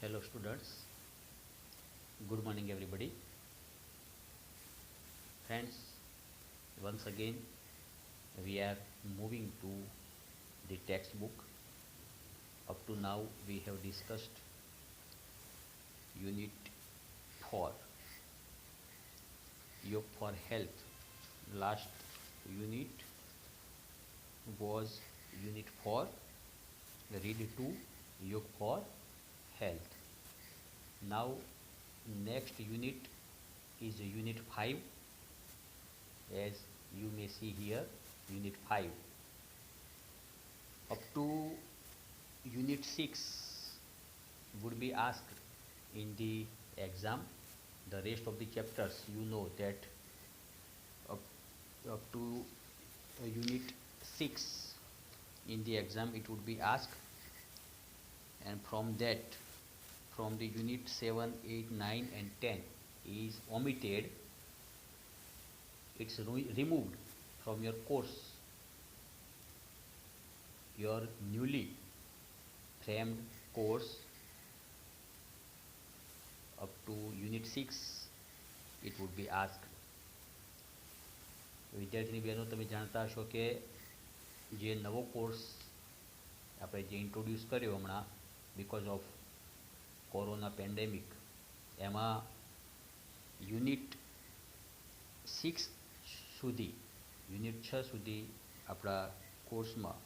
Hello students, good morning everybody. Friends, once again we are moving to the textbook. Up to now we have discussed unit 4, Yoga for Health. Last unit was unit 4, read 2, Yoga for Health. Now next unit is unit 5, as you may see here, unit 5. Up to unit 6 would be asked in the exam. The rest of the chapters, you know that up, up to unit 6 in the exam it would be asked, and from that, from the unit 7, 8, 9 and 10 is omitted. It's removed from your course. Your newly framed course up to unit 6 it would be asked. વિદ્યાર્થીની બહેનો, તમે જાણતા હશો કે જે નવો course આપણે જે ઇન્ટ્રોડ્યુસ કર્યો હમણાં બિકોઝ ઓફ કોરોના પેન્ડેમિક, એમાં યુનિટ 6 સુધી, યુનિટ 6 સુધી આપણા કોર્સમાં,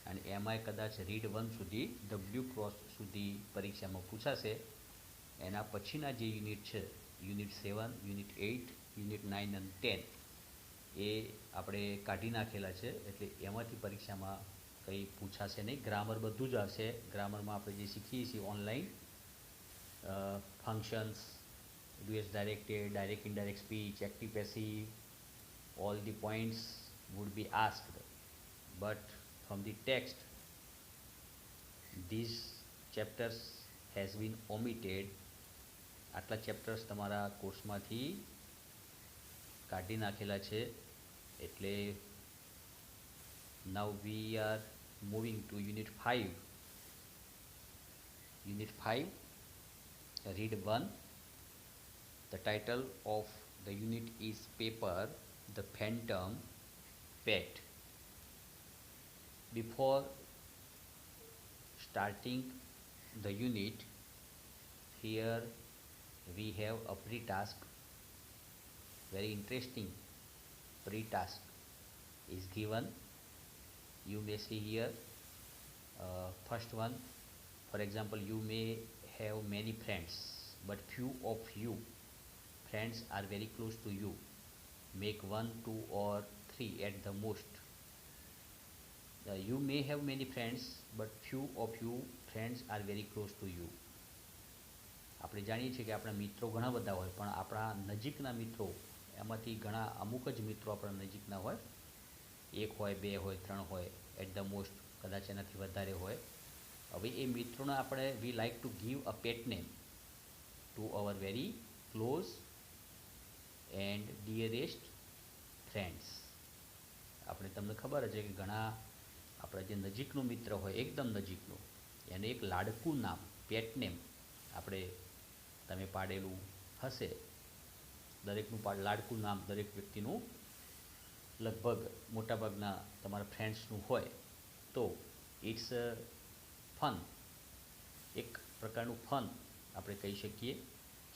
અને એમાંય કદાચ રીડ 1 સુધી, ડબલ્યુ ક્રોસ સુધી પરીક્ષામાં પૂછાશે. એના પછીના જે યુનિટ છે, યુનિટ 7, યુનિટ 8, યુનિટ 9 અને 10 એ આપણે કાઢી નાખેલા છે, એટલે એમાંથી પરીક્ષામાં કંઈ પૂછાશે નહીં. ગ્રામર બધું જ આવશે. ગ્રામરમાં આપણે જે શીખીએ છીએ online functions, ડુએસ directed, direct indirect speech, active passive, all the points would be asked, but from the text these chapters has been omitted. આટલા ચેપ્ટર્સ તમારા કોર્સમાંથી કાઢી નાખેલા છે. એટલે now we are moving to unit 5. Unit 5, read 1. The title of the unit is Paper the Phantom Pet. Before starting the unit, here we have a pre-task. Very interesting pre-task is given. You may see here first one. For example, you may have many friends, but few of you friends are very close to you. Make 1, 2 or 3 at the most. You may have many friends, but few of you friends are very close to you. આપણે જાણીએ છીએ કે આપણા મિત્રો ઘણા બધા હોય, પણ આપણા નજીકના મિત્રો એમાંથી ઘણા અમુક જ મિત્રો આપણા નજીકના હોય. 1 હોય, 2 હોય, 3 હોય, એટ ધ મોસ્ટ કદાચ એનાથી વધારે હોય. હવે એ મિત્રોને આપણે we like to give a pet name to our very close and dearest friends. આપણે તમને ખબર છે કે ઘણા આપણા જે નજીકનો મિત્ર હોય, એકદમ નજીકનો, એને એક લાડકું નામ, પેટ નેમ આપણે તમે પાડેલું હશે. દરેકનું લાડકું નામ દરેક વ્યક્તિનું લગભગ મોટાભાગના તમારા ફ્રેન્ડ્સનું હોય. તો ઇટ્સ ફન, એક પ્રકારનું ફન આપણે કહી શકીએ.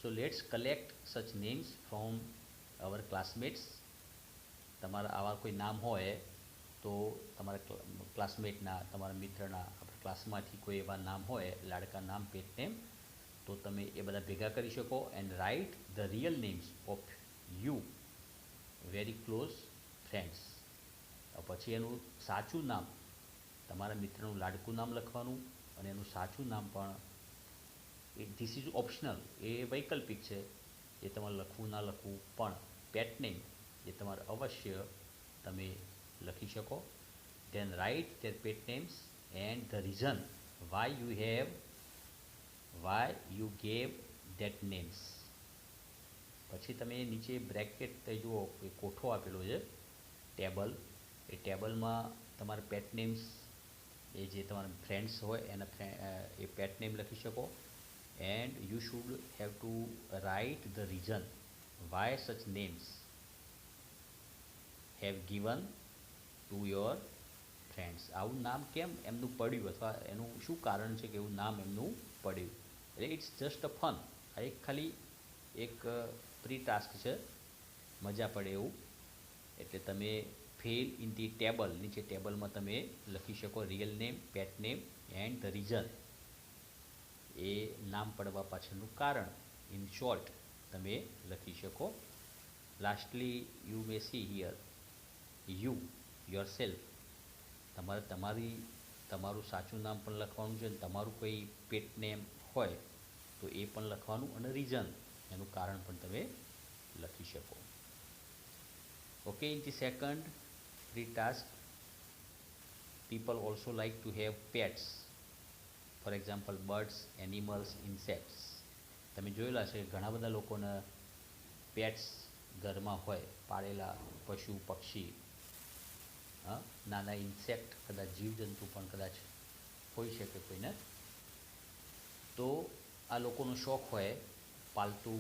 So let's collect such names from our classmates. તમારા આવા કોઈ નામ હોય તો તમારા ક્લાસમેટના, તમારા મિત્રના, આપણા ક્લાસમાંથી કોઈ એવા નામ હોય, લાડકા નામ, પેટ નેમ, તો તમે એ બધા ભેગા કરી શકો. And write the real names of you very close friends. પછી એનું સાચું નામ, તમારા મિત્રનું લાડકું નામ લખવાનું, અને એનું સાચું નામ પણ, ધીસ ઇઝ ઓપ્શનલ, એ વૈકલ્પિક છે, એ તમારે લખવું ના લખવું, પણ પેટ નેમ એ તમારે અવશ્ય તમે લખી શકો. Then write their pet names and the reason why you gave that names. પછી તમે નીચે બ્રેકેટ જુઓ, એ કોઠો આપેલો છે, ટેબલ. એ ટેબલમાં તમારે પેટ નેમ્સ, એ જે તમારા ફ્રેન્ડ્સ હોય એના એ પેટ નેમ લખી શકો. and you should have to write the reason why such names have given to your friends. આવું નામ કેમ એમનું પડ્યું અથવા એનું શું કારણ છે કે એવું નામ એમનું પડ્યું. એટલે ઇટ્સ જસ્ટ અ ફન. આ એક ખાલી એક પ્રી ટાસ્ક છે, મજા પડે એવું. એટલે તમે ફિલ ઇન ધી ટેબલ, નીચે ટેબલમાં તમે લખી શકો real name, pet name and the reason. એ નામ પડવા પાછળનું કારણ ઇન શોર્ટ તમે લખી શકો. Lastly you may see here you yourself. તમારું સાચું નામ પણ લખવાનું છે અને તમારું કોઈ પેટ નેમ હોય તો એ પણ લખવાનું, અને રીઝન એનું કારણ પણ તમે લખી શકો. Okay, in the second free task, people also like to have pets, for example birds, animals, insects. તમે જોયેલા છે ઘણા બધા લોકોને પેટ્સ ઘરમાં હોય, પાળેલા પશુ પક્ષી, નાના ઇન્સેક્ટ, કદાચ જીવજંતુ પણ કદાચ હોઈ શકે કોઈને. તો આ લોકોનો શોખ હોય પાલતુ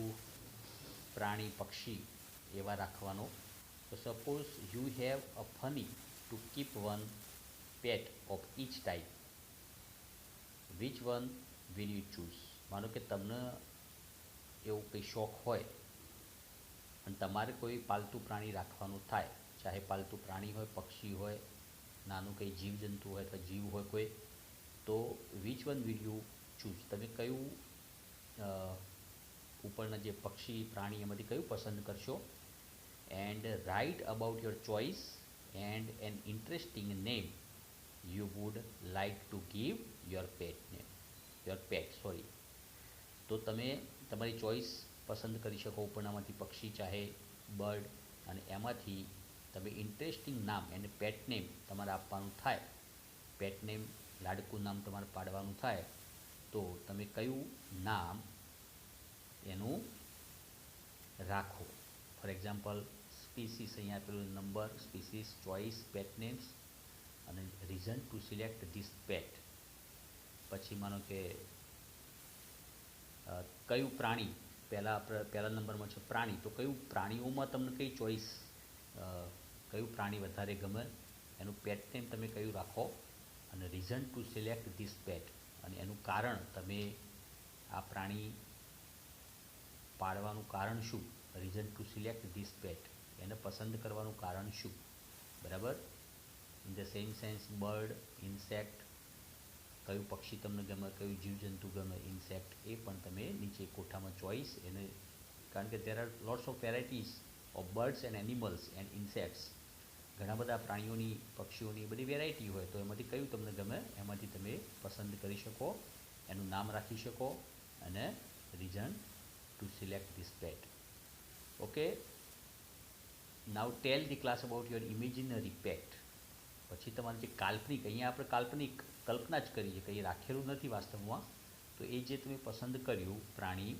પ્રાણી પક્ષી એવા રાખવાનો. So suppose you have a funny to keep one pet of each type. Which one will you choose? માનો કે તમને એવું કંઈ શોખ હોય અને તમારે કોઈ પાલતુ પ્રાણી રાખવાનું થાય, ચાહે પાલતુ પ્રાણી હોય, પક્ષી હોય, નાનું કંઈ જીવજંતુ હોય અથવા જીવ હોય કોઈ, તો which one will you choose? તમે કયું ઉપરના જે પક્ષી પ્રાણી એમાંથી કયું પસંદ કરશો? And write about your choice and an interesting name you would like to give your pet. તો તમે તમારી ચોઈસ પસંદ કરી શકો ઉપરનામાંથી પક્ષી ચાહે બર્ડ, અને એમાંથી તમે ઇન્ટરેસ્ટિંગ નામ એને પેટ નેમ તમારે આપવાનું થાય. પેટ નેમ લાડકું નામ તમારે પાડવાનું થાય તો તમે કયું નામ એનું રાખો. ફોર એક્ઝામ્પલ સ્પીસીસ અહીંયા આપેલું, નંબર, સ્પીસીસ, ચોઇસ, પેટ નેમ્સ અને રીઝન ટુ સિલેક્ટ ધીસ પેટ. પછી માનો કે કયું પ્રાણી, પહેલા નંબરમાં છે પ્રાણી, તો કયું પ્રાણીઓમાં તમને કઈ ચોઈસ, કયું પ્રાણી વધારે ગમે એનું પેટ નેમ તમે કયું રાખો, અને reason to select this pet, અને એનું કારણ, તમે આ પ્રાણી પાડવાનું કારણ શું, reason to select this pet, એને પસંદ કરવાનું કારણ શું. બરાબર. In the same sense bird, insect, કયું પક્ષી તમને ગમે, કયું જીવજંતુ ગમે, ઇન્સેક્ટ, એ પણ તમે નીચે કોઠામાં ચોઈસ એને, કારણ કે there are lots of varieties of birds and animals and insects. ઘણા બધા પ્રાણીઓની, પક્ષીઓની બધી વેરાયટી હોય, તો એમાંથી કયું તમને ગમે એમાંથી તમે પસંદ કરી શકો, એનું નામ રાખી શકો, અને reason to select this pet. Okay, now tell the class about your imaginary pet. પછી તમારે જે કાલ્પનિક, અહીંયા આપણે કાલ્પનિક કલ્પના જ કરી છે, કંઈ રાખેલું નથી વાસ્તવમાં, તો એ જે તમે પસંદ કર્યું પ્રાણી,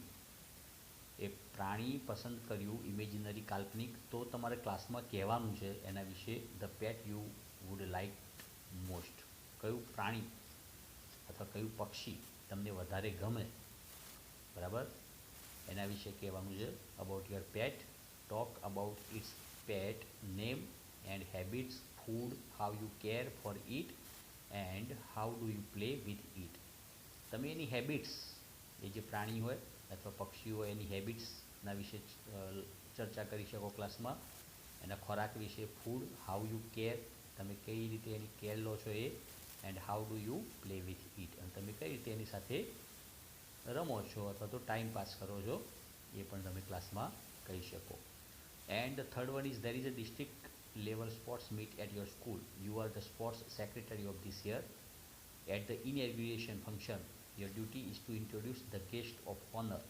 એ પ્રાણી પસંદ કર્યું ઇમેજિનરી કાલ્પનિક, તો તમારે ક્લાસમાં કહેવાનું છે એના વિશે. The pet you would like most. કયું પ્રાણી અથવા કયું પક્ષી તમને વધારે ગમે, બરાબર, એના વિશે કહેવાનું છે. About your pet, talk about its pet name and habits, food, how you care for it and how do you play with it. તમે એની હેબિટ્સ, એ જે પ્રાણી હોય અથવા પક્ષી હોય એની હેબિટ્સના વિશે ચર્ચા કરી શકો ક્લાસમાં. એના ખોરાક વિશે, ફૂડ, હાઉ યુ કેર, તમે કઈ રીતે એની કેર લો છો એ, and how do you play with it, અને તમે કઈ રીતે એની સાથે રમો છો અથવા તો ટાઈમ પાસ કરો છો, એ પણ તમે ક્લાસમાં કહી શકો. And the third one is, there is a district level sports meet at your school. You are the sports secretary of this year. At the inauguration function, your duty is to introduce the guest of honor,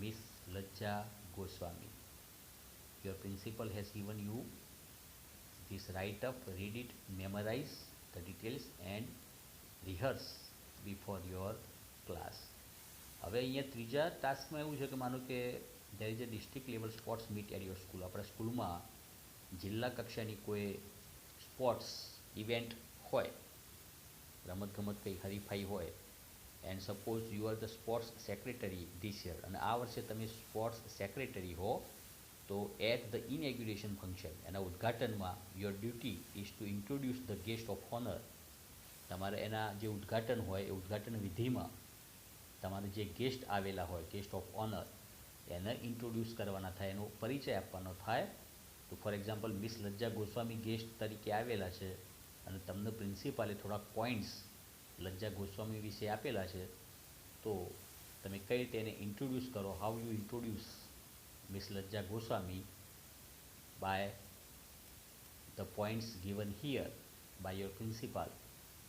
Miss Lajja Goswami. Your principal has given you this write-up. Read it, memorize the details and rehearse before your class. હવે અહીંયા ત્રીજા ટાસ્કમાં એવું છે કે માનો કે there is a district level sports meet at your school. આપણા સ્કૂલમાં જિલ્લા કક્ષાની કોઈ સ્પોર્ટ્સ ઇવેન્ટ હોય, રમતગમત કંઈ હરીફાઈ હોય, and suppose you are the sports secretary this year, અને આ વર્ષે તમે સ્પોર્ટ્સ સેક્રેટરી હો, તો એટ ધ ઇનેગ્યુરેશન ફંક્શન, એના ઉદ્ઘાટનમાં your duty is to introduce the guest of honour. તમારે એના જે ઉદ્ઘાટન હોય એ ઉદ્ઘાટન વિધિમાં તમારે જે ગેસ્ટ આવેલા હોય, ગેસ્ટ ઓફ ઓનર, એને ઇન્ટ્રોડ્યુસ કરવાના થાય, એનો પરિચય આપવાનો થાય. તો for example miss Lajja Goswami guest તરીકે આવેલા છે અને તમને પ્રિન્સિપાલે થોડાક પોઈન્ટ્સ લજ્જા ગોસ્વામી વિશે આપેલા છે, તો તમે કઈ રીતે એને ઇન્ટ્રોડ્યુસ કરો, how you introduce miss Lajja Goswami by the points given here by your principal.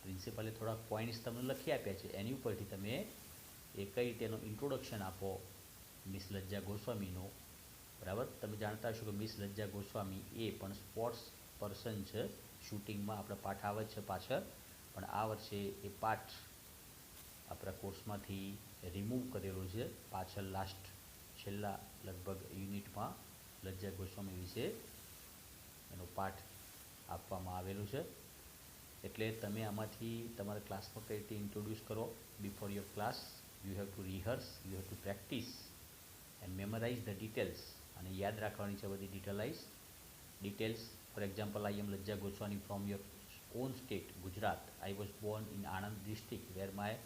પ્રિન્સિપાલે થોડાક પોઈન્ટ્સ તમને લખી આપ્યા છે, એની ઉપરથી તમે એ કઈ રીતે એનું ઇન્ટ્રોડક્શન આપો મિસ લજ્જા ગોસ્વામીનો. બરાબર, તમે જાણતા હશો કે મિસ લજ્જા ગોસ્વામી એ પણ સ્પોર્ટ્સ પર્સન છે. શૂટિંગમાં આપણે પાઠ આવે છે પાછળ, પણ આ વર્ષે એ પાઠ આપણા કોર્સમાંથી રિમૂવ કરેલો છે. પાછળ લાસ્ટ છેલ્લા લગભગ યુનિટમાં લજ્જા ગોસ્વામી વિશે એનો પાઠ આપવામાં આવેલો છે. એટલે તમે આમાંથી તમારા ક્લાસમાં કઈ રીતે ઇન્ટ્રોડ્યુસ કરો before your class. You have to rehearse, you have to practise and memorise the details. અને યાદ રાખવાની છે બધી details. For example, I am Lajja Goswami from your own state Gujarat. I was born in Anand district where my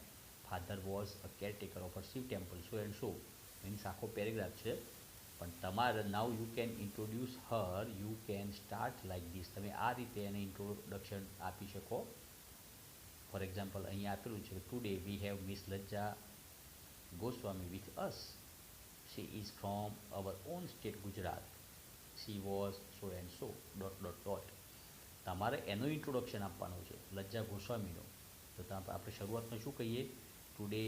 father was a caretaker of a Shiv temple, so and so. Means આખો paragraph છે. પણ તમારે now you can introduce her, you can start like this. તમે આ રીતે એને introduction આપી શકો. ફોર એક્ઝામ્પલ અહીંયા આપેલું છે, today we have miss Lajja Goswami with us. She is from our own state Gujarat. She was so and so ... તમારે એનું ઇન્ટ્રોડક્શન આપવાનું છે લજ્જા ગોસ્વામીનો. તો આપણે શરૂઆતમાં શું કહીએ? Today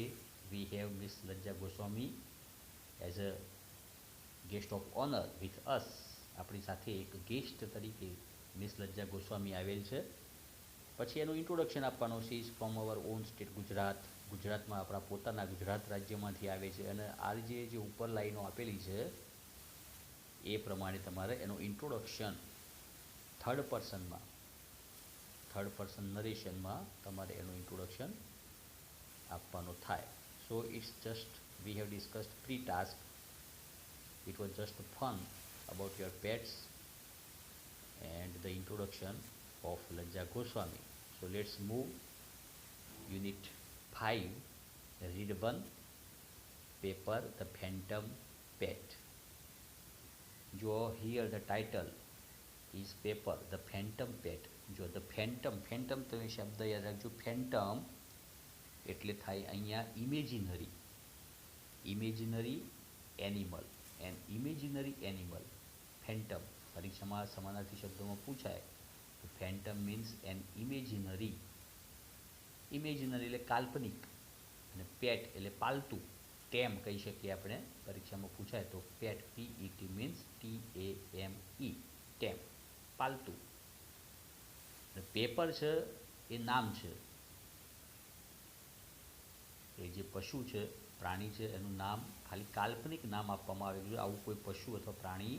we have miss Lajja Goswami as a guest of honour with us. આપણી સાથે એક ગેસ્ટ તરીકે મિસ લજ્જા ગોસ્વામી આવેલ છે. પછી એનું ઇન્ટ્રોડક્શન આપવાનું. She is from hour on state Gujarat. ગુજરાતમાં આપણા પોતાના ગુજરાત રાજ્યમાંથી આવે છે. અને આ જે ઉપર લાઈનો આપેલી છે એ પ્રમાણે તમારે એનું ઇન્ટ્રોડક્શન થર્ડ પર્સન નરેશનમાં તમારે એનું ઇન્ટ્રોડક્શન આપવાનું થાય. So it's just we have discussed pre task. It was just fun about your pets and the introduction of Lajja Goswami. So let's move unit 5, read 1, paper The Phantom Pet. Jo here the title is paper The Phantom Pet. જો the phantom તમે શબ્દ યાદ રાખજો. Phantom એટલે થાય અહીંયા imaginary animal. Phantom પરીક્ષામાં સમાનાર્થી શબ્દોમાં પૂછાય તો ફેન્ટમ મીન્સ એન ઇમેજિનરી એટલે કાલ્પનિક, અને પેટ એટલે પાલતું, ટેમ કહી શકીએ આપણે. પરીક્ષામાં પૂછાય તો પેટ, PET મીન્સ TAME, ટેમ, પાલતું. પેપર છે એ નામ છે, એ જે પશુ છે, પ્રાણી છે, એનું નામ ખાલી કાલ્પનિક નામ આપવામાં આવેલું છે. આવું કોઈ પશુ અથવા પ્રાણી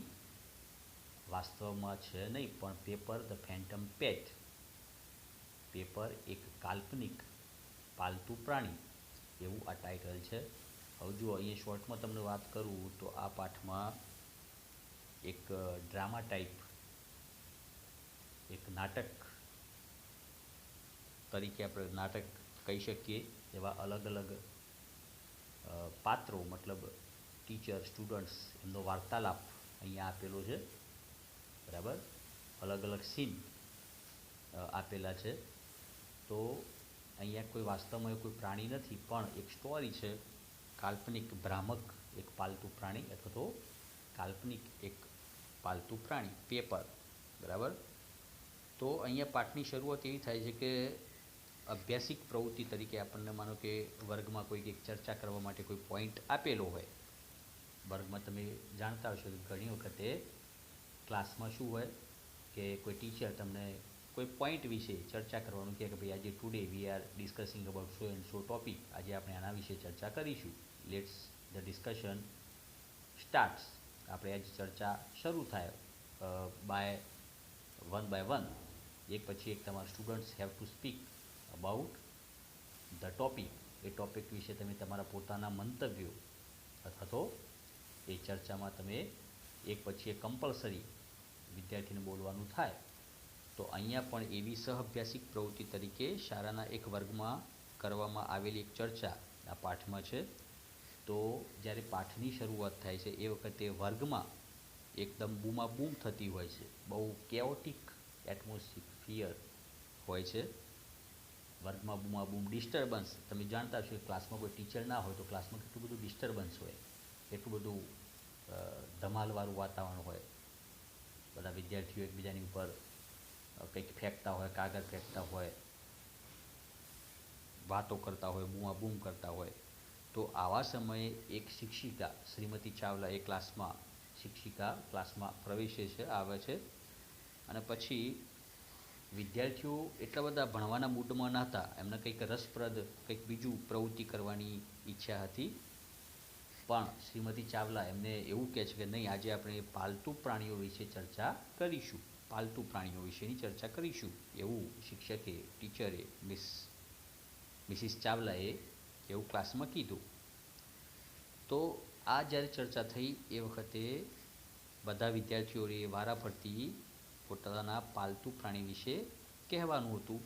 વાસ્તવમાં છે નહીં, પણ Pepper the phantom pet, Pepper એક કાલ્પનિક પાલતું પ્રાણી, એવું આ ટાઇટલ છે. હવે જુઓ અહીંયા શોર્ટમાં તમને વાત કરું તો આ પાઠમાં એક ડ્રામા ટાઈપ, એક નાટક તરીકે આપણે નાટક કહી શકીએ એવા અલગ અલગ પાત્રો, મતલબ ટીચર સ્ટુડન્ટ્સ, એમનો વાર્તાલાપ અહીંયા આપેલો છે. બરાબર, અલગ અલગ સીન આપેલા છે. તો અહીંયા કોઈ વાસ્તવમાં કોઈ પ્રાણી નથી, પણ એક સ્ટોરી છે, કાલ્પનિક ભ્રામક એક પાલતું પ્રાણી અથવા તો કાલ્પનિક એક પાલતું પ્રાણી, પેપર. બરાબર, તો અહીંયા પાઠની શરૂઆત એવી થાય છે કે અભ્યાસિક પ્રવૃત્તિ તરીકે આપણને માનો કે વર્ગમાં કોઈક એક ચર્ચા કરવા માટે કોઈ પોઈન્ટ આપેલો હોય. વર્ગમાં તમે જાણતા હશો કે ઘણી વખતે ક્લાસમાં શું હોય કે કોઈ ટીચર તમને કોઈ પોઈન્ટ વિશે ચર્ચા કરવાનું કહે કે ભાઈ આજે today we are discussing about so and so topic. આજે આપણે આના વિશે ચર્ચા કરીશું. Let's the discussion starts. આપણે આજે ચર્ચા શરૂ થાય બાય વન. એક પછી એક તમારા students have to speak about the topic. A topic વિશે તમે તમારા પોતાના મંતવ્યો અથવા તો એ ચર્ચામાં તમે એક પછી એક કમ્પલસરી વિદ્યાર્થીને બોલવાનું થાય. તો અહીંયા પણ એવી સહઅભ્યાસિક પ્રવૃત્તિ તરીકે શાળાના એક વર્ગમાં કરવામાં આવેલી એક ચર્ચા આ પાઠમાં છે. તો જ્યારે પાઠની શરૂઆત થાય છે એ વખતે વર્ગમાં એકદમ બૂમાબૂમ થતી હોય છે, બહુ કેઓટિક એટમોસ્ફિયર હોય છે. વર્ગમાં બૂમાબૂમ, ડિસ્ટર્બન્સ, તમે જાણતા છો કે ક્લાસમાં કોઈ ટીચર ના હોય તો ક્લાસમાં કેટલું બધું ડિસ્ટર્બન્સ હોય, એટલું બધું ધમાલવાળું વાતાવરણ હોય. બધા વિદ્યાર્થીઓ એકબીજાની ઉપર કંઈક ફેંકતા હોય, કાગળ ફેંકતા હોય, વાતો કરતા હોય, બૂમાબૂમ કરતા હોય. તો આવા સમયે એક શિક્ષિકા શ્રીમતી ચાવલા એ ક્લાસમાં પ્રવેશે છે, આવે છે. અને પછી વિદ્યાર્થીઓ એટલા બધા ભણવાના મૂડમાં નહોતા, એમને કંઈક રસપ્રદ કંઈક બીજું પ્રવૃત્તિ કરવાની ઈચ્છા હતી. પણ શ્રીમતી ચાવલા એમને એવું કહે છે કે નહીં, આજે આપણે પાલતુ પ્રાણીઓ વિશે ચર્ચા કરીશું, પાલતુ પ્રાણીઓ વિશેની ચર્ચા કરીશું, એવું શિક્ષકે, ટીચરે, મિસિસ ચાવલાએ એવું ક્લાસમાં કીધું. તો આ જ્યારે ચર્ચા થઈ એ વખતે બધા વિદ્યાર્થીઓએ વારાફરતી પોતાના પાલતુ પ્રાણી વિશે કહેવાનું હતું.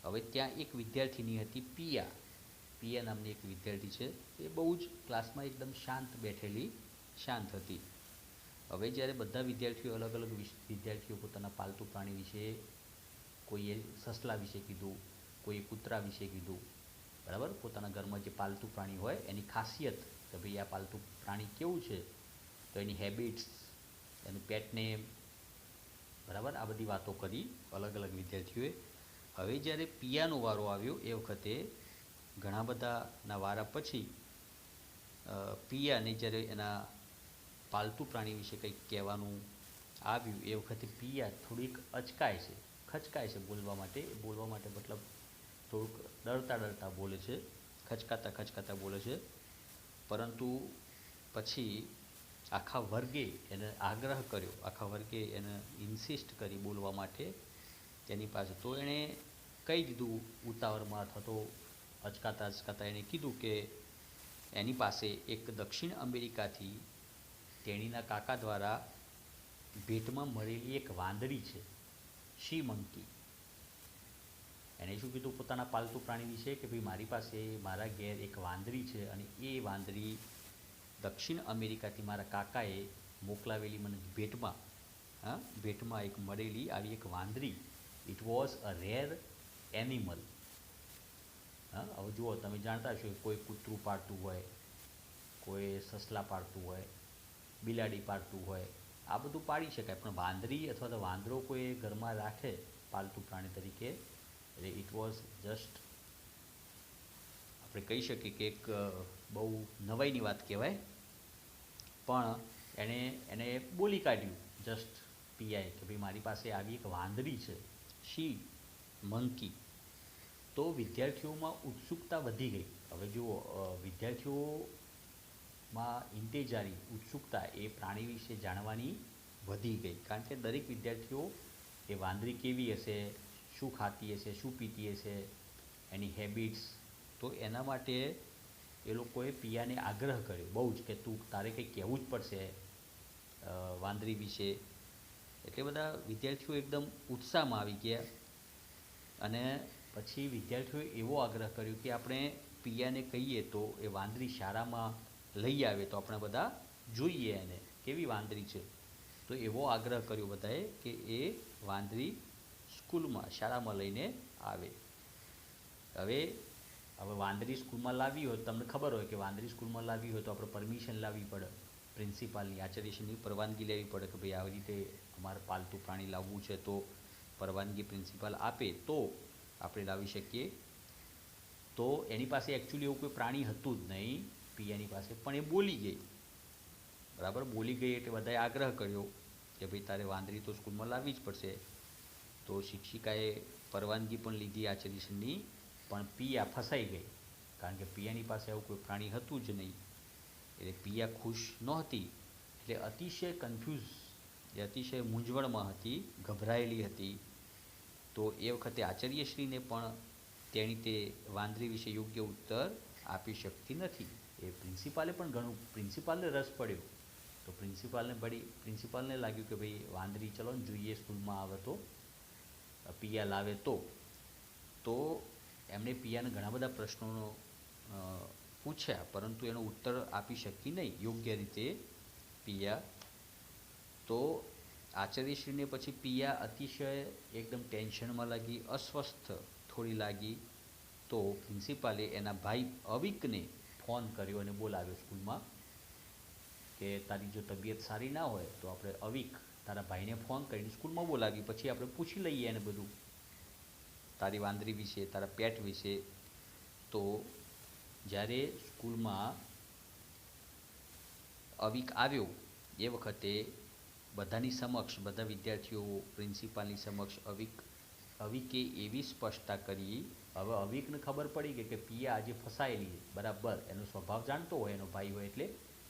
હવે ત્યાં એક વિદ્યાર્થીની હતી પિયા નામની એક વિદ્યાર્થી છે. એ બહુ જ ક્લાસમાં એકદમ શાંત બેઠેલી, શાંત હતી. હવે જ્યારે બધા વિદ્યાર્થીઓ અલગ અલગ વિદ્યાર્થીઓ પોતાના પાલતુ પ્રાણી વિશે, કોઈએ સસલા વિશે કીધું, કોઈએ કૂતરા વિશે કીધું, બરાબર, પોતાના ઘરમાં જે પાલતુ પ્રાણી હોય એની ખાસિયત કે ભાઈ આ પાલતુ પ્રાણી કેવું છે, તો એની હેબિટ્સ, એનું પેટ નેમ, બરાબર, આ બધી વાતો કરી અલગ અલગ વિદ્યાર્થીઓએ. હવે જ્યારે પિયાનો વારો આવ્યો એ વખતે ઘણા બધાના વારા પછી પિયાને જ્યારે એના પાલતુ પ્રાણી વિશે કંઈક કહેવાનું આવ્યું એ વખતે પિયા થોડીક ખચકાય છે બોલવા માટે મતલબ થોડુંક ડરતા બોલે છે, ખચકાતા બોલે છે. પરંતુ પછી આખા વર્ગે એને આગ્રહ કર્યો, આખા વર્ગે એને ઇન્સિસ્ટ કરી બોલવા માટે તેની પાસે. તો એણે કહી દીધું ઉતાવળમાં, અથવા તો અચકાતા એણે કીધું કે એની પાસે એક દક્ષિણ અમેરિકાથી તેણીના કાકા દ્વારા ભેટમાં મળેલી એક વાંદરી છે, શી મંકી. એણે શું કીધું પોતાના પાલતુ પ્રાણી વિશે કે ભાઈ મારી પાસે મારા ઘેર એક વાંદરી છે, અને એ વાંદરી દક્ષિણ અમેરિકાથી મારા કાકાએ મોકલાવેલી મને ભેટમાં એક મળેલી આવી એક વાંદરી. It was a rare animal. હવે જુઓ, તમે જાણતા છો કોઈ કૂતરું પાળતું હોય, કોઈ સસલા પાળતું હોય, બિલાડી પાળતું હોય, આ બધું પાળી શકાય, પણ વાંદરી અથવા તો વાંદરો કોઈ ઘરમાં રાખે પાલતુ પ્રાણી તરીકે, એટલે ઇટ વોઝ જસ્ટ, આપણે કહી શકીએ કે એક બહુ નવાઈની વાત કહેવાય. પણ એને બોલી કાઢ્યું જસ્ટ પિયાએ કે ભાઈ મારી પાસે આવી એક વાંદરી છે, શી મંકી. તો વિદ્યાર્થીઓમાં ઉત્સુકતા વધી ગઈ. હવે જુઓ, વિદ્યાર્થીઓમાં ઇન્ટેજારી, ઉત્સુકતા એ પ્રાણી વિશે જાણવાની વધી ગઈ, કારણ કે દરેક વિદ્યાર્થીઓ એ વાંદરી કેવી હશે, શું ખાતી હશે, શું પીતી હશે, એની હેબિટ્સ, તો એના માટે એ લોકોએ પિયાને આગ્રહ કર્યો બહુ જ કે તારે કંઈક કહેવું જ પડશે વાંદરી વિશે. એટલે બધા વિદ્યાર્થીઓ એકદમ ઉત્સાહમાં આવી ગયા. અને પછી વિદ્યાર્થીઓએ એવો આગ્રહ કર્યો કે આપણે પિયાને કહીએ તો એ વાંદરી શાળામાં લઈ આવે તો આપણે બધા જોઈએ એને કેવી વાંદરી છે. તો એવો આગ્રહ કર્યો બધાએ કે એ વાંદરી શાળામાં લઈને આવે. હવે વાંદરી સ્કૂલમાં લાવી હોય, તમને ખબર હોય કે વાંદરી સ્કૂલમાં લાવી હોય તો આપણે પરમિશન લાવવી પડે, પ્રિન્સિપાલની, આચાર્યશ્રીની પરવાનગી લેવી પડે કે ભાઈ આવી રીતે અમારે પાલતુ પ્રાણી લાવવું છે, તો પરવાનગી પ્રિન્સિપાલ આપે તો આપણે લાવી શકીએ. તો એની પાસે એકચ્યુઅલી એવું કોઈ પ્રાણી હતું જ નહીં પિયાની પાસે, પણ એ બોલી ગઈ, બરાબર, બોલી ગઈ એટલે બધાએ આગ્રહ કર્યો કે ભાઈ તારે વાંદરી તો સ્કૂલમાં લાવવી જ પડશે. તો શિક્ષિકાએ પરવાનગી પણ લીધી આચાર્યશ્રીની, પણ પિયા ફસાઈ ગઈ, કારણ કે પિયાની પાસે આવું કોઈ પ્રાણી હતું જ નહીં. એટલે પિયા ખુશ નહોતી, એટલે અતિશય મૂંઝવણમાં હતી, ગભરાયેલી હતી. તો એ વખતે આચાર્યશ્રીને પણ તેણી તે વાંદરી વિશે યોગ્ય ઉત્તર આપી શકતી નથી. એ પ્રિન્સિપાલે પણ ઘણું, પ્રિન્સિપાલને રસ પડ્યો, તો પ્રિન્સિપાલને લાગ્યું કે ભાઈ વાંદરી ચલો ને જોઈએ સ્કૂલમાં આવે તો, પિયા લાવે તો એમણે પિયાને ઘણા બધા પ્રશ્નો પૂછ્યા, પરંતુ એનો ઉત્તર આપી શકી નહીં યોગ્ય રીતે પિયા. તો આચાર્યશ્રીને પછી પિયા અતિશય એકદમ ટેન્શનમાં લાગી, અસ્વસ્થ થોડી લાગી. તો પ્રિન્સિપાલે એના ભાઈ અવિકને ફોન કર્યો અને બોલાવ્યો સ્કૂલમાં કે તારી જો તબિયત સારી ના હોય તો આપણે અવિક તારા ભાઈને ફોન કરીને સ્કૂલમાં બોલાવી, પછી આપણે પૂછી લઈએ એને બધું તારી વાંદરી વિશે, તારા પેટ વિશે. તો જ્યારે સ્કૂલમાં અવિક આવ્યો એ વખતે બધાની સમક્ષ, બધા વિદ્યાર્થીઓ પ્રિન્સિપાલની સમક્ષ અવિકે એવી સ્પષ્ટતા કરી. હવે અવિકને ખબર પડી ગઈ કે પિયા આજે ફસાયેલી, બરાબર એનો સ્વભાવ જાણતો હોય એનો ભાઈ હોય એટલે,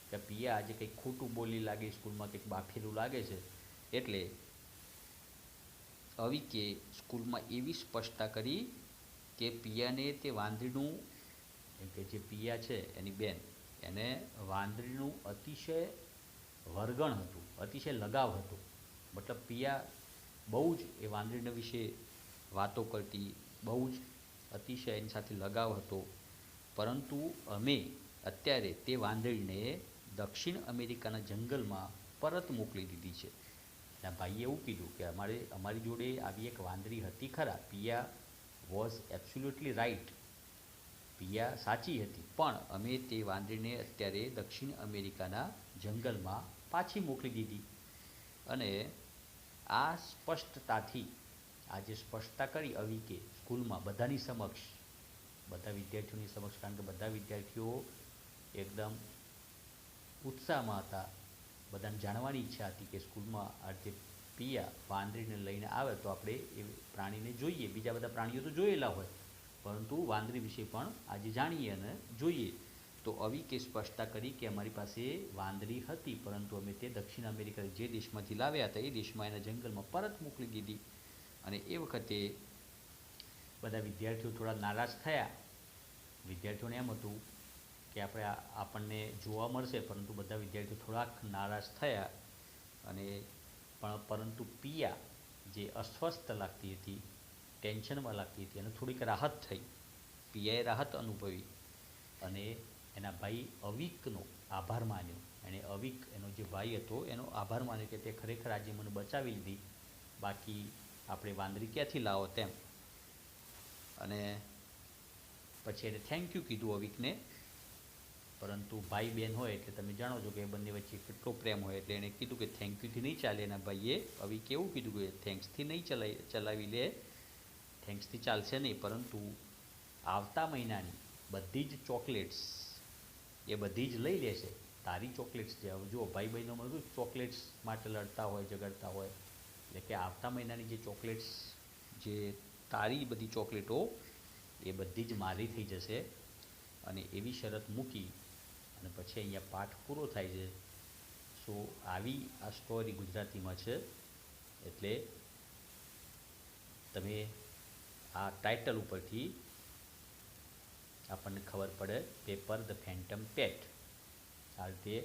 કે પિયા આજે કંઈક ખોટું બોલી લાગે, સ્કૂલમાં કંઈક બાફેલું લાગે છે. એટલે અવિકે સ્કૂલમાં એવી સ્પષ્ટતા કરી કે પિયાને તે વાંદરીનું, એમ કે જે પિયા છે એની બેન, એને વાંદરીનું અતિશય વરગણ હતું, અતિશય લગાવ હતો. મતલબ પિયા બહુ જ એ વાંદરીના વિશે વાતો કરતી, બહુ જ અતિશય એની સાથે લગાવ હતો. પરંતુ અમે અત્યારે તે વાંદરીને દક્ષિણ અમેરિકાના જંગલમાં પરત મોકલી દીધી છે. એના ભાઈએ એવું કીધું કે અમારી જોડે આવી એક વાંદરી હતી ખરા, પિયા વોઝ એબ્સોલ્યુટલી રાઇટ, પિયા સાચી હતી, પણ અમે તે વાંદરીને અત્યારે દક્ષિણ અમેરિકાના જંગલમાં પાછી મોકલી દીધી. અને આ સ્પષ્ટતાથી, આ જે સ્પષ્ટતા કરી અવિકે સ્કૂલમાં બધાની સમક્ષ, બધા વિદ્યાર્થીઓની સમક્ષ, કારણ કે બધા વિદ્યાર્થીઓ એકદમ ઉત્સાહમાં હતા, બધાને જાણવાની ઈચ્છા હતી કે સ્કૂલમાં આ જે પિયા વાંદરીને લઈને આવે તો આપણે એ પ્રાણીને જોઈએ. બીજા બધા પ્રાણીઓ તો જોયેલા હોય, પરંતુ વાંદરી વિશે પણ આજે જાણીએ અને જોઈએ. તો અવિકે સ્પષ્ટતા કરી કે અમારી પાસે વાંદરી હતી, પરંતુ અમે તે દક્ષિણ અમેરિકા જે દેશમાંથી લાવ્યા હતા એ દેશમાં એના જંગલમાં પરત મોકલી દીધી. અને એ વખતે બધા વિદ્યાર્થીઓ થોડા નારાજ થયા. વિદ્યાર્થીઓને એમ હતું કે આપણને જોવા મળશે, પરંતુ બધા વિદ્યાર્થીઓ થોડાક નારાજ થયા. અને પરંતુ પિયા જે અસ્વસ્થ લાગતી હતી, ટેન્શનમાં લાગતી હતી, એને થોડીક રાહત થઈ. પિયાએ રાહત અનુભવી અને એના ભાઈ અવિકનો આભાર માન્યો. એણે અવિક, એનો જે ભાઈ હતો, એનો આભાર માન્યો કે તે ખરેખર આજે મને બચાવી લીધી, બાકી આપણે વાંદરી ક્યાંથી લાવો તેમ. અને પછી એને થેન્ક યુ કીધું અવિકને. પરંતુ ભાઈ બહેન હોય એટલે તમે જાણો છો કે એ બંને વચ્ચે કેટલો પ્રેમ હોય, એટલે એણે કીધું કે થેન્ક યુથી નહીં ચાલે. એના ભાઈએ અવિકે એવું કીધું કે થેન્ક્સથી નહીં ચલાવી લે, થેન્ક્સથી ચાલશે નહીં, પરંતુ આવતા મહિનાની બધી જ ચોકલેટ્સ એ બધી જ લઈ લેશે, તારી ચોકલેટ્સ જે. હવે જુઓ, ભાઈ બહેનોમાં બધું ચોકલેટ્સ માટે લડતા હોય, ઝઘડતા હોય, એટલે કે આવતા મહિનાની જે ચોકલેટ્સ, જે તારી બધી ચોકલેટો એ બધી જ મારી થઈ જશે. અને એવી શરત મૂકી અને પછી અહીંયા પાઠ પૂરો થાય છે. સો આવી આ સ્ટોરી ગુજરાતીમાં છે. એટલે તમે આ ટાઇટલ ઉપરથી આપણને ખબર પડે, પેપર ધ ફેન્ટમ પેટ. આ રીતે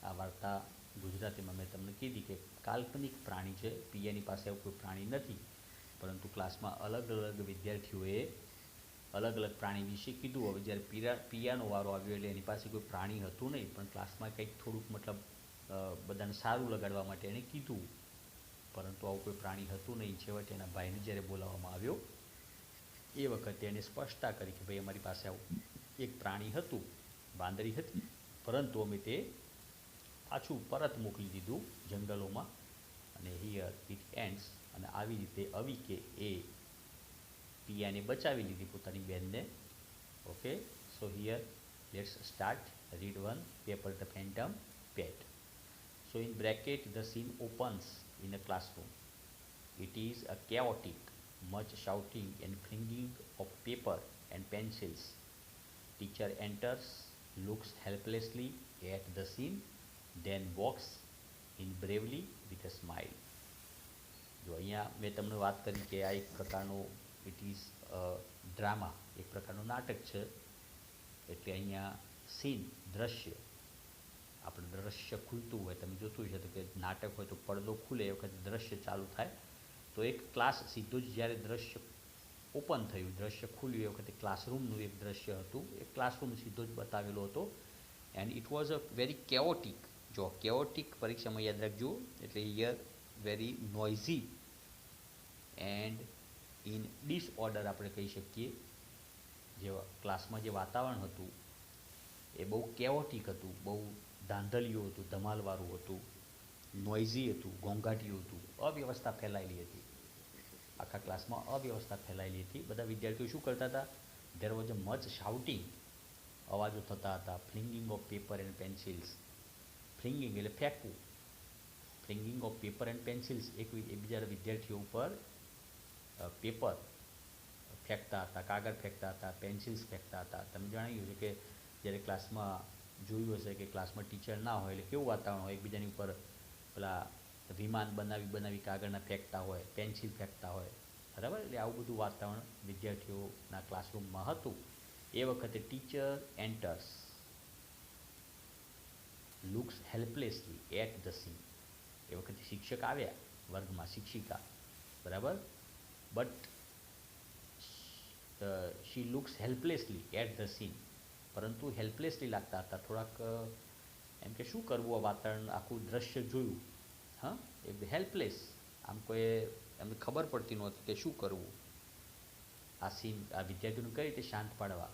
આ વાર્તા ગુજરાતીમાં મેં તમને કીધી કે કાલ્પનિક પ્રાણી છે, પિયાની પાસે એવું કોઈ પ્રાણી નથી, પરંતુ ક્લાસમાં અલગ અલગ વિદ્યાર્થીઓએ અલગ અલગ પ્રાણી વિશે કીધું. હવે જ્યારે પિયાનો વારો આવ્યો એટલે એની પાસે કોઈ પ્રાણી હતું નહીં, પણ ક્લાસમાં કંઈક થોડુંક મતલબ બધાને સારું લગાડવા માટે એણે કીધું, પરંતુ આવું કોઈ પ્રાણી હતું નહીં. છેવટે એના ભાઈને જ્યારે બોલાવવામાં આવ્યો એ વખતે એણે સ્પષ્ટતા કરી કે ભાઈ અમારી પાસે આવું એક પ્રાણી હતું, વાંદરી હતી, પરંતુ અમે તે પાછું પરત મોકલી દીધું જંગલોમાં. અને હિયર ઇટ એન્ડ્સ. અને આવી રીતે અવિકે એ પિયાને બચાવી લીધી, પોતાની બેનને. Okay, so here let's start. Read 1, Pepper the phantom pet. So in bracket the scene opens in a classroom. It is a chaotic, much shouting and flinging of paper and pencils. Teacher enters, looks helplessly at the scene, then walks in bravely with a smile. જો અહીંયા મેં તમને વાત કરી કે આ એક પ્રકારનો ઇટ ઇઝ અ ડ્રામા, એક પ્રકારનું નાટક છે. એટલે અહીંયા સીન, દ્રશ્ય, આપણે દ્રશ્ય ખુલતું હોય, તમે જોતું હશે તો કે નાટક હોય તો પડદો ખુલે એ વખતે દ્રશ્ય ચાલુ થાય. તો એક ક્લાસ સીધું જ જ્યારે દ્રશ્ય ઓપન થયું, દ્રશ્ય ખુલ્યું એ વખતે ક્લાસરૂમનું એક દ્રશ્ય હતું. એ ક્લાસરૂમ સીધો જ બતાવેલો હતો. And it was a very chaotic. જો કેઓટિક પરીક્ષામાં યાદ રાખજો, એટલે here very noisy and in disorder આપણે કહી શકીએ. જે ક્લાસમાં જે વાતાવરણ હતું એ બહુ કેઓટિક હતું, બહુ ધાંધલિયું હતું, ધમાલવાળું હતું, નોઇઝી હતું, ઘોંઘાટિયું હતું, અવ્યવસ્થા ફેલાયેલી હતી. આખા ક્લાસમાં અવ્યવસ્થા ફેલાયેલી હતી. બધા વિદ્યાર્થીઓ શું કરતા હતા? There was a much shouting, અવાજો થતા હતા. ફ્લિંગિંગ ઓફ પેપર એન્ડ પેન્સિલ્સ. ફ્લિંગિંગ એટલે ફેંકવું. ફ્લિંગિંગ ઓફ પેપર એન્ડ પેન્સિલ્સ, એકબીજા વિદ્યાર્થીઓ ઉપર પેપર ફેંકતા હતા, કાગળ ફેંકતા હતા, પેન્સિલ્સ ફેંકતા હતા. તમે જાણ્યું છે કે જ્યારે ક્લાસમાં જોયું હશે કે ક્લાસમાં ટીચર ના હોય એટલે કેવું વાતાવરણ હોય, એકબીજાની ઉપર પેલા વિમાન બનાવી કાગળના ફેંકતા હોય, પેન્સિલ ફેંકતા હોય, બરાબર. એટલે આવું બધું વાતાવરણ વિદ્યાર્થીઓના ક્લાસરૂમમાં હતું. એ વખતે teacher enters, looks helplessly at the scene. એ વખતે શિક્ષક આવ્યા વર્ગમાં, શિક્ષિકા, બરાબર. But she looks helplessly at the scene. પરંતુ હેલ્પલેસલી લાગતા હતા થોડાક, એમ કે શું કરવું, આ વાતાવરણ, આખું દ્રશ્ય જોયું, હા, એ હેલ્પલેસ. આમ કોઈ એમને ખબર પડતી નહોતી કે શું કરવું. આ સીન, આ વિદ્યાર્થીઓને કઈ રીતે શાંત પાડવા.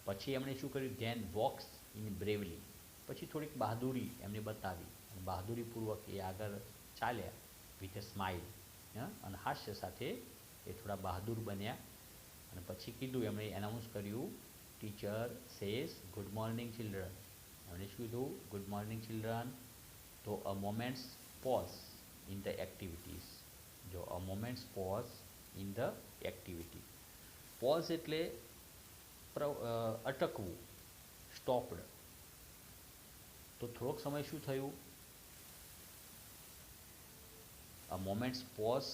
પછી એમણે શું કર્યું? Then walks in bravely. પછી થોડીક બહાદુરી એમને બતાવી અને બહાદુરીપૂર્વક એ આગળ ચાલ્યા વિથ એ સ્માઇલ, અને હાસ્ય સાથે એ થોડા બહાદુર બન્યા. અને પછી કીધું, એમણે એનાઉન્સ કર્યું, teacher says good morning children. એમણે શું કીધું? Good morning children. તો a moments pause in the activities. જો a moments pause in the activity. Pause એટલે અટકવું, સ્ટોપ્ડ. તો થોડોક સમય શું થયું? A moments pause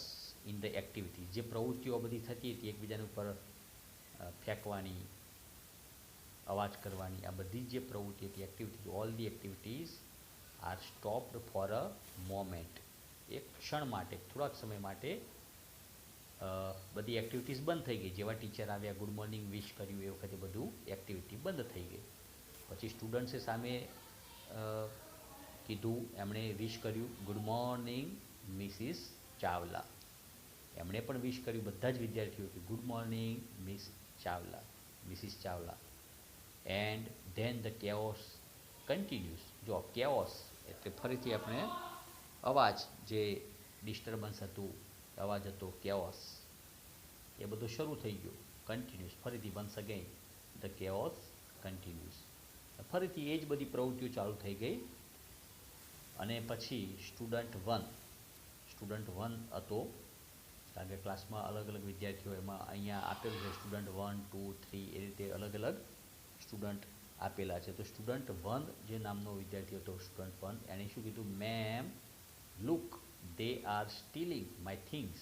in the activity. જે પ્રવૃત્તિઓ બધી થતી હતી એકબીજાની ઉપર ફેંકવાની, અવાજ કરવાની, આ બધી જે પ્રવૃત્તિ હતી, activity, all the activities are stopped for a moment. એક ક્ષણ માટે, થોડાક સમય માટે બધી એક્ટિવિટીઝ બંધ થઈ ગઈ. જેવા ટીચર આવ્યા, ગુડ મોર્નિંગ વિશ કર્યું, એ વખતે બધું એક્ટિવિટી બંધ થઈ ગઈ. પછી સ્ટુડન્ટ્સે સામે કીધું, એમણે વિશ કર્યું, ગુડ મોર્નિંગ મિસિસ ચાવલા. એમણે પણ વિશ કર્યું, બધા જ વિદ્યાર્થીઓથી, good morning miss Chawla, Mrs Chawla. And then the chaos continues. જો કેઓસ એટલે ફરીથી આપણે અવાજ, જે ડિસ્ટર્બન્સ હતું, અવાજ હતો, કેઓસ, એ બધું શરૂ થઈ ગયું. કન્ટિન્યુઝ, ફરીથી once again the chaos continues. ફરીથી એ જ બધી પ્રવૃત્તિઓ ચાલુ થઈ ગઈ. અને પછી સ્ટુડન્ટ વન હતો, કારણ કે ક્લાસમાં અલગ અલગ વિદ્યાર્થીઓ, એમાં અહીંયા આપેલું છે સ્ટુડન્ટ 1, 2, 3, એ રીતે અલગ અલગ સ્ટુડન્ટ આપેલા છે. તો સ્ટુડન્ટ 1 જે નામનો વિદ્યાર્થી હતો, સ્ટુડન્ટ 1, એણે શું કીધું? Ma'am, look, they are stealing my things.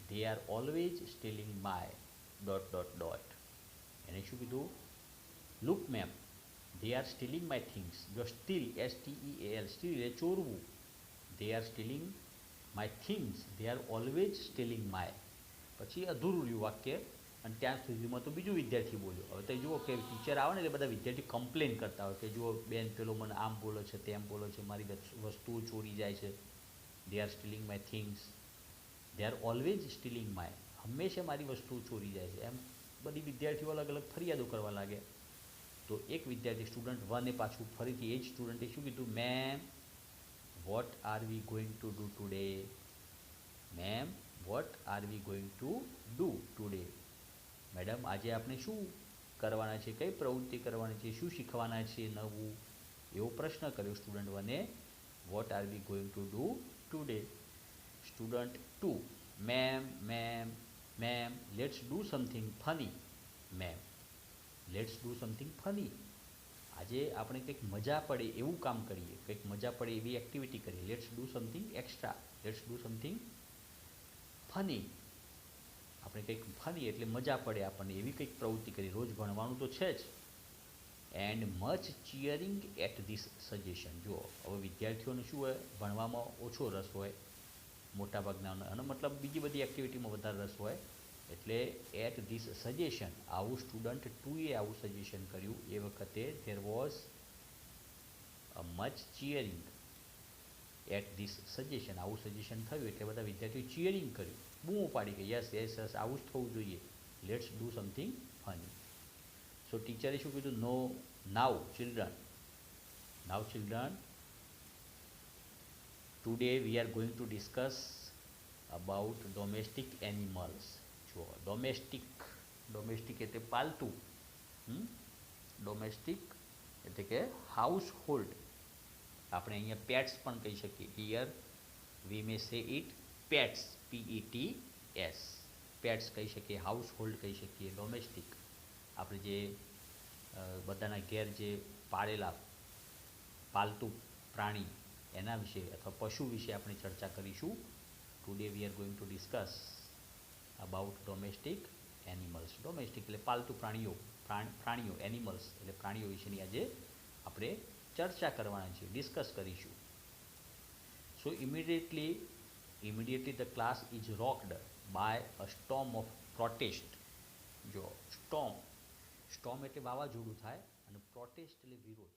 They are always stealing my ... એને શું કીધું? Look ma'am, they are stealing my things. જો સ્ટીલ, STEAL, સ્ટીલ એ ચોરવું. they are stealing my things. they are always stealing my. પછી અધૂરું રહ્યું વાક્ય, અને ત્યાં સુધીમાં તો બીજું વિદ્યાર્થી બોલ્યો. હવે તો જુઓ કે ટીચર આવે ને એટલે બધા વિદ્યાર્થી કમ્પ્લેન કરતા હોય કે જુઓ બેન, પેલો મને આમ બોલે છે, તેમ બોલે છે, મારી વસ્તુઓ ચોરી જાય છે. they are stealing my things. they are always stealing my. હંમેશા મારી વસ્તુઓ ચોરી જાય છે. એમ બધી વિદ્યાર્થીઓ અલગ અલગ ફરિયાદો કરવા લાગે. તો એક વિદ્યાર્થી, સ્ટુડન્ટ 1, પાછું ફરીથી એ જ સ્ટુડન્ટે શું કીધું? Ma'am, vote are we going to do today? Ma'am, vote are we going to do today? Madam, આજે આપણે શું કરવાના છે? કઈ પ્રવૃત્તિ કરવાની છે? શું શીખવાના છે નવું? એવો પ્રશ્ન કર્યો સ્ટુડન્ટ 1એ. What are we going to do today? Student 2, ma'am, let's do something funny. Ma'am, let's do something funny. આજે આપણે કંઈક મજા પડે એવું કામ કરીએ, કંઈક મજા પડે એવી એક્ટિવિટી કરીએ. Let's do something extra, let's do something funny. આપણે કંઈક ફરીએ એટલે મજા પડે આપણને, એવી કંઈક પ્રવૃત્તિ કરી. રોજ ભણવાનું તો છે જ. And much cheering at this suggestion. જુઓ, હવે વિદ્યાર્થીઓને શું હોય, ભણવામાં ઓછો રસ હોય મોટાભાગના, અને મતલબ બીજી બધી એક્ટિવિટીમાં વધારે રસ હોય. એટલે એટ ધીસ સજેશન, આવું સ્ટુડન્ટ ટુએ આવું સજેશન કર્યું એ વખતે there was much cheering at this suggestion. આવું સજેશન થયું એટલે બધા વિદ્યાર્થીઓ ચિયરિંગ કર્યું, બૂમો પાડી કે યસ યસ યસ, આવું જ થવું જોઈએ, let's do something funny. So ટીચરે શું કીધું, no now children today we are going to discuss about domestic animals. જો ડોમેસ્ટિક એટલે પાલતું, ડોમેસ્ટિક એટલે કે હાઉસ હોલ્ડ. આપણે અહીંયા પેટ્સ પણ કહી શકીએ. હિયર વી મે સે ઇટ પેટ્સ, PETS, પેટ્સ કહી શકીએ, હાઉસ હોલ્ડ કહી શકીએ, ડોમેસ્ટિક આપણે જે બધાના ઘેર જે પાળેલા પાલતુ પ્રાણી એના વિશે અથવા પશુ વિશે આપણે ચર્ચા કરીશું. Today we are going to discuss about domestic animals. Domestic એટલે પાલતુ પ્રાણીઓ, એનિમલ્સ એટલે પ્રાણીઓ વિશેની આજે આપણે ચર્ચા કરવાના છીએ, ડિસ્કસ કરીશું. સો immediately the class is rocked by a storm of protest. જો સ્ટોર્મ એટલે વાવાઝોડું થાય, અને પ્રોટેસ્ટ એટલે વિરોધ.